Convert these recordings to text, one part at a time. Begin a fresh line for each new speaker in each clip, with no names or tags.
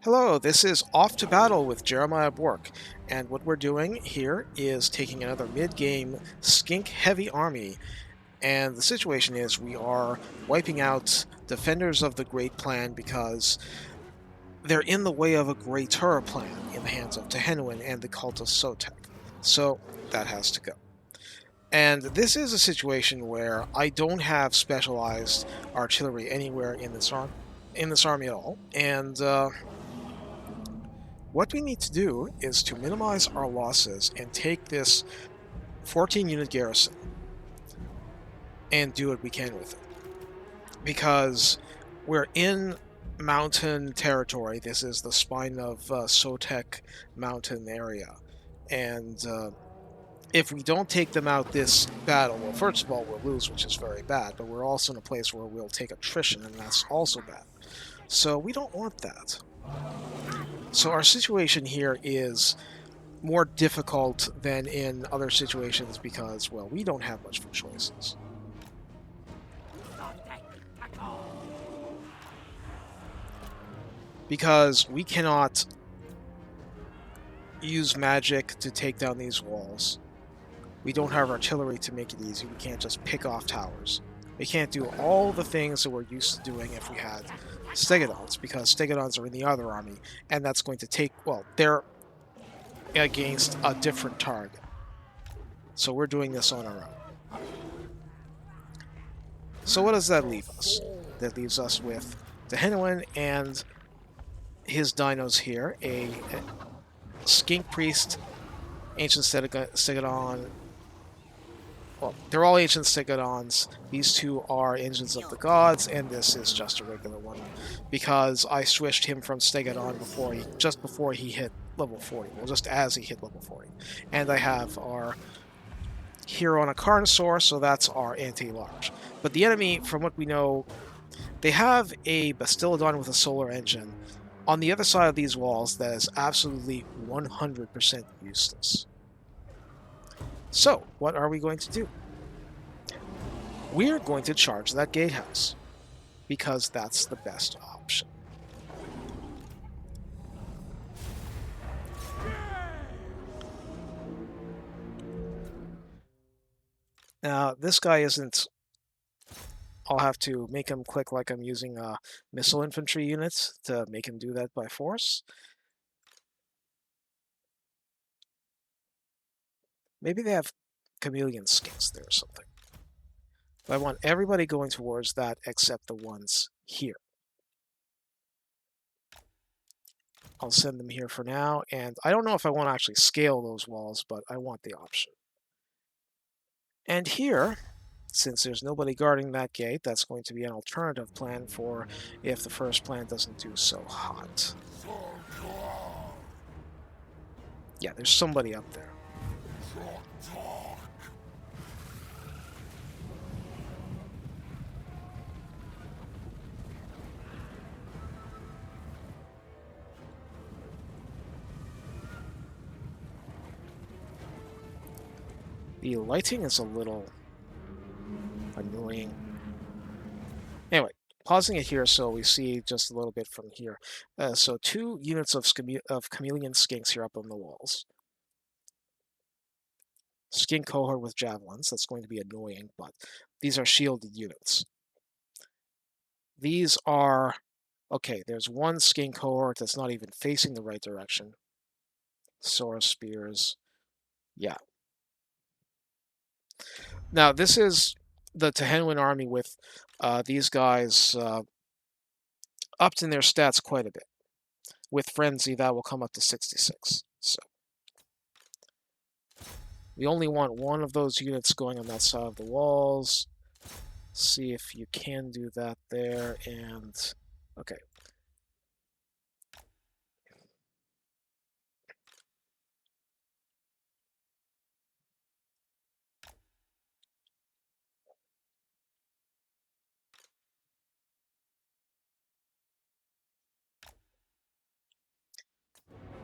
Hello, this is Off to Battle with Jeremiah Bork, and what we're doing here is taking another mid-game skink-heavy army, and the situation is we are wiping out defenders of the Great Plan because they're in the way of a greater plan in the hands of Tehenhauin and the cult of Sotek. So that has to go. And this is a situation where I don't have specialized artillery anywhere in this army at all, and what we need to do is to minimize our losses and take this 14-unit garrison and do what we can with it. Because we're in mountain territory. This is the spine of Sotek mountain area. And if we don't take them out this battle, well, first of all, we'll lose, which is very bad, but we're also in a place where we'll take attrition, and that's also bad. So we don't want that. So our situation here is more difficult than in other situations because, well, we don't have much for choices. Because we cannot use magic to take down these walls. We don't have artillery to make it easy. We can't just pick off towers. We can't do all the things that we're used to doing if we had Stegodons, because Stegodons are in the other army, and that's going to take, well, they're against a different target. So we're doing this on our own. So what does that leave us? That leaves us with Tehenhauin and his dinos here, a Skink Priest, Ancient Stegodon. Well, they're all Ancient Stegodons. These two are Engines of the Gods, and this is just a regular one, because I switched him from Stegodon just before he hit level 40. Well, just as he hit level 40. And I have our hero on a Carnosaur, so that's our anti-large. But the enemy, from what we know, they have a Bastillodon with a solar engine on the other side of these walls that is absolutely 100% useless. So, what are we going to do? We're going to charge that gatehouse, because that's the best option. Now, this guy isn't... I'll have to make him click like I'm using missile infantry units to make him do that by force. Maybe they have chameleon skinks there or something. But I want everybody going towards that except the ones here. I'll send them here for now, and I don't know if I want to actually scale those walls, but I want the option. And here, since there's nobody guarding that gate, that's going to be an alternative plan for if the first plan doesn't do so hot. Yeah, there's somebody up there. The lighting is a little annoying. Anyway, pausing it here so we see just a little bit from here. So 2 units of chameleon skinks here up on the walls. Skink cohort with javelins. That's going to be annoying, but these are shielded units. These are... Okay, there's one skink cohort that's not even facing the right direction. Sora spears. Yeah. Now, this is the Tehenhauin army with these guys upped in their stats quite a bit. With Frenzy, that will come up to 66. So we only want one of those units going on that side of the walls. See if you can do that there, and... Okay.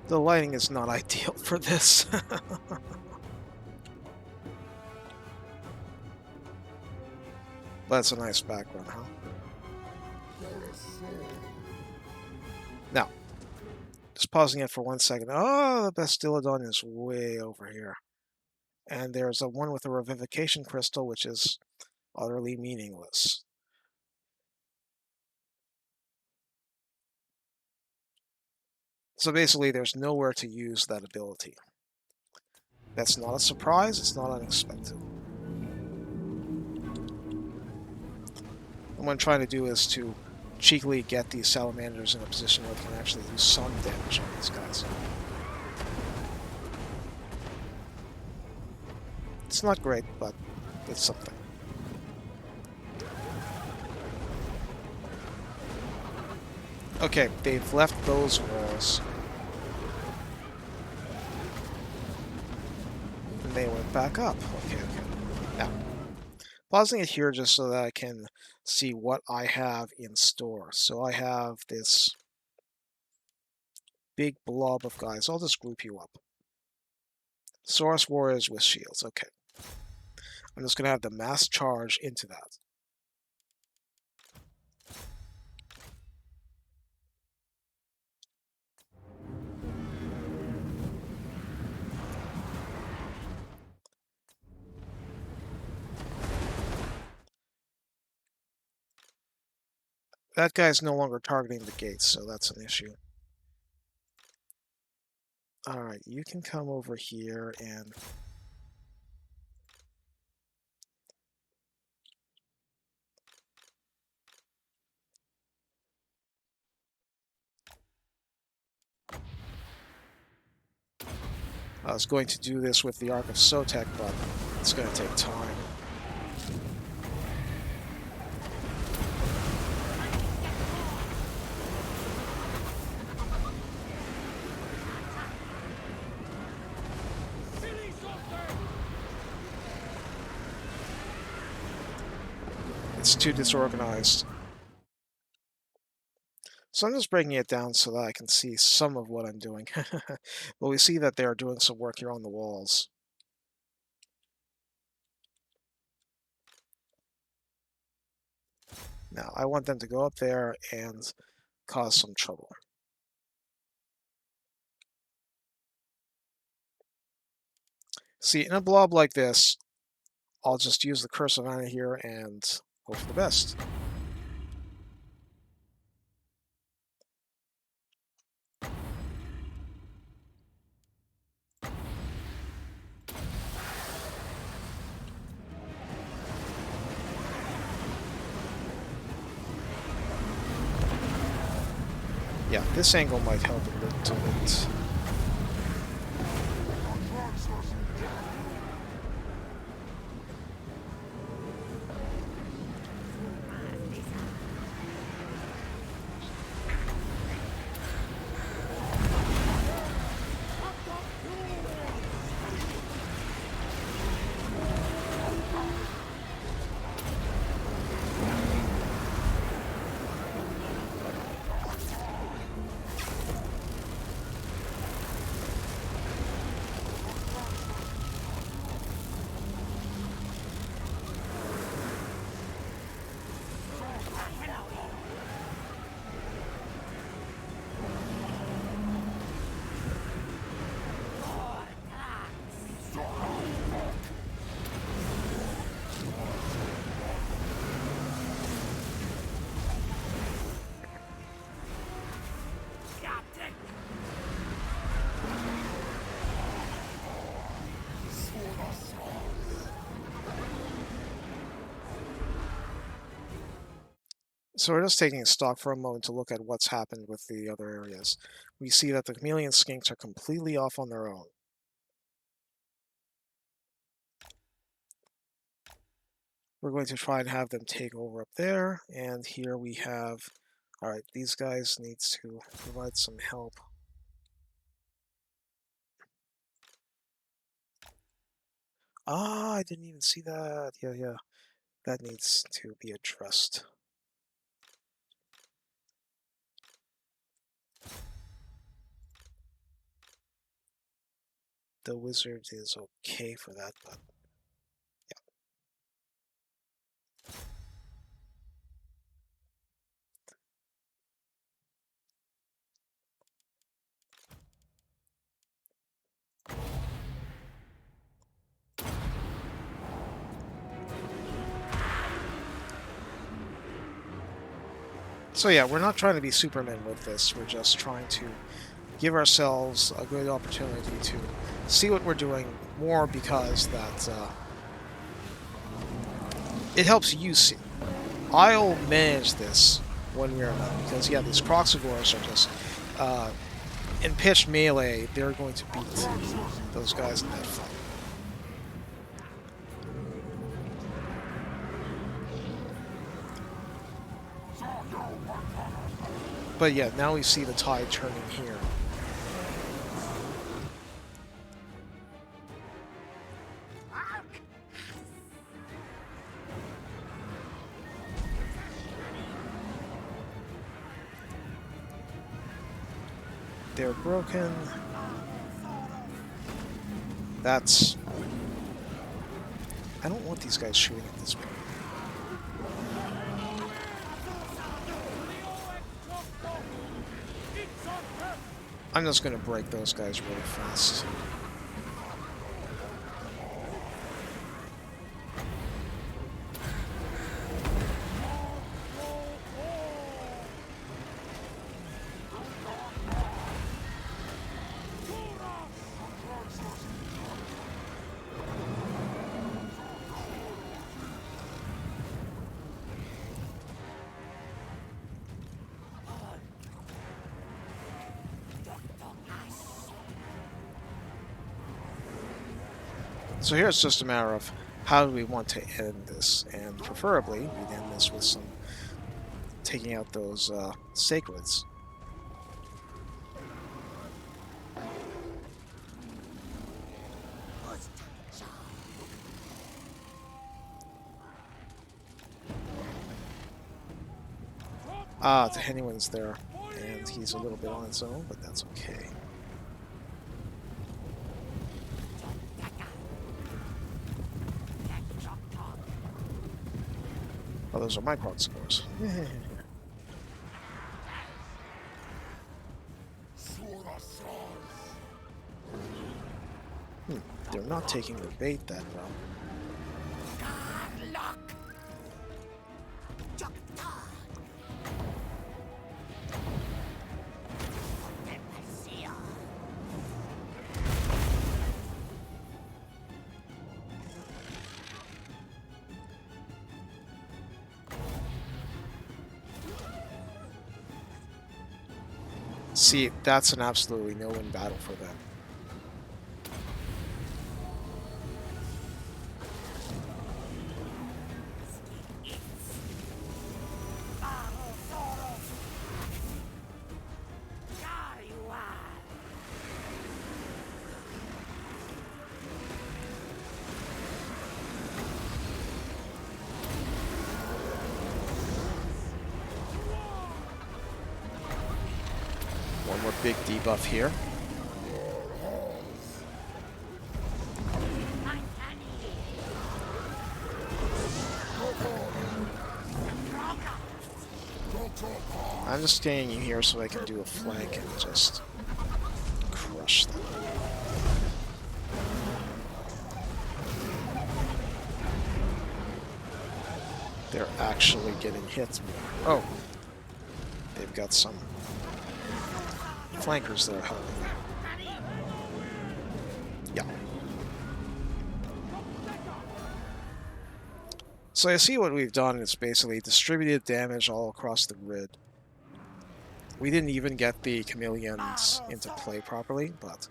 The lighting is not ideal for this. That's a nice background, huh? Now, Just pausing it for 1 second. Oh, the Bastillodon is way over here. And there's a one with a revivification crystal, which is utterly meaningless. So basically, there's nowhere to use that ability. That's not a surprise, it's not unexpected. And what I'm trying to do is to cheekily get these salamanders in a position where they can actually do some damage on these guys. It's not great, but it's something. Okay, they've left those walls. And they went back up. Okay. Now, pausing it here just so that I can see what I have in store. So I have this big blob of guys. I'll just group you up. Saurus Warriors with shields. Okay. I'm just going to have the mass charge into that. That guy's no longer targeting the gates, so that's an issue. Alright, you can come over here and... I was going to do this with the Ark of Sotek, but it's going to take time. It's too disorganized. So I'm just breaking it down so that I can see some of what I'm doing. But we see that they're doing some work here on the walls. Now, I want them to go up there and cause some trouble. See, in a blob like this, I'll just use the Curse of Mana here and hope for the best. Yeah, this angle might help a little bit. So we're just taking stock for a moment to look at what's happened with the other areas. We see that the chameleon skinks are completely off on their own. We're going to try and have them take over up there, and here we have... Alright, these guys need to provide some help. Ah, I didn't even see that. Yeah. That needs to be addressed. The wizard is okay for that, but So yeah, we're not trying to be Superman with this. We're just trying to give ourselves a good opportunity to see what we're doing more because it helps you see. I'll manage this when we're done because yeah, these Croxagores are just in pitched melee. They're going to beat those guys in that fight. But yeah, now we see the tide turning here. They're broken. That's... I don't want these guys shooting at this point. I'm just going to break those guys really fast. So here it's just a matter of how do we want to end this, and preferably we'd end this with some taking out those sacreds. Tehenhauin's there, and he's a little bit on his own, but that's okay. Oh, those are my prog scores. They're not taking the bait that well. See, that's an absolutely no-win battle for them. One more big debuff here. I'm just staying here so I can do a flank and just crush them. They're actually getting hit more. Oh, they've got some flankers that are helping. Yeah. So I see what we've done is basically distributed damage all across the grid. We didn't even get the chameleons into play properly, but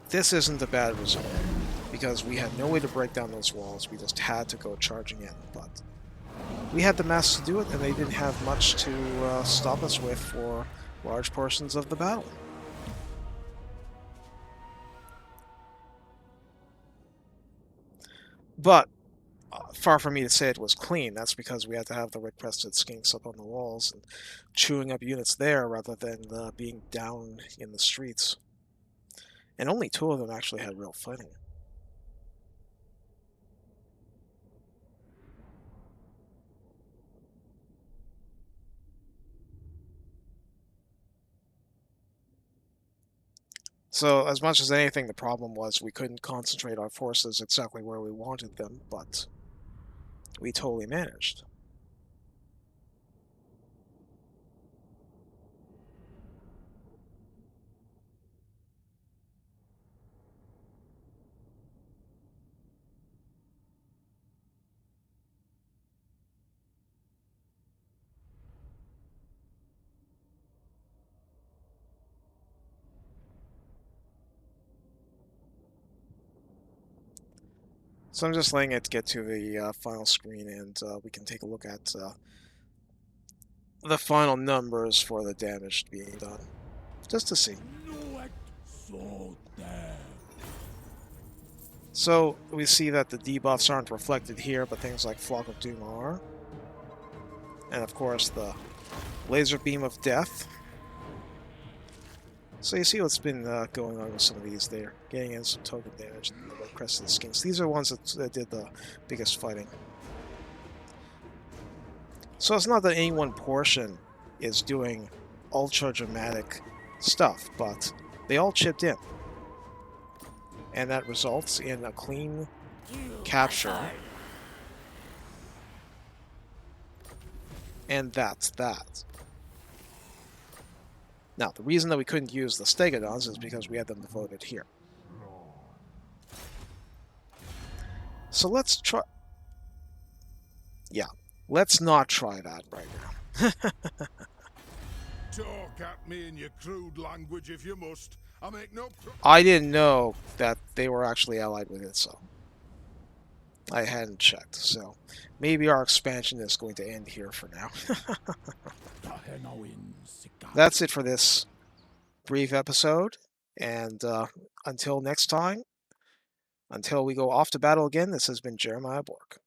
this isn't a bad result because we had no way to break down those walls. We just had to go charging in, but we had the mass to do it, and they didn't have much to stop us with for large portions of the battle. But far from me to say it was clean. That's because we had to have the red-crested skinks up on the walls and chewing up units there rather than being down in the streets. And only 2 of them actually had real fighting. So, as much as anything, the problem was we couldn't concentrate our forces exactly where we wanted them, but we totally managed. So I'm just letting it get to the final screen, and we can take a look at the final numbers for the damage being done, just to see. So we see that the debuffs aren't reflected here, but things like Flock of Doom are. And of course the Laser Beam of Death. So you see what's been going on with some of these there. Getting in some token damage and the Red Crested Skinks. These are ones that did the biggest fighting. So it's not that any one portion is doing ultra dramatic stuff, but they all chipped in. And that results in a clean capture. And that's that. Now, the reason that we couldn't use the Stegodons is because we had them devoted here. So let's try... Yeah, let's not try that right now.
Talk at me in your crude language if you must. I make no...
I didn't know that they were actually allied with it, so... I hadn't checked, so... Maybe our expansion is going to end here for now. That's it for this brief episode, and until next time, until we go off to battle again, this has been Jeremiah Bork.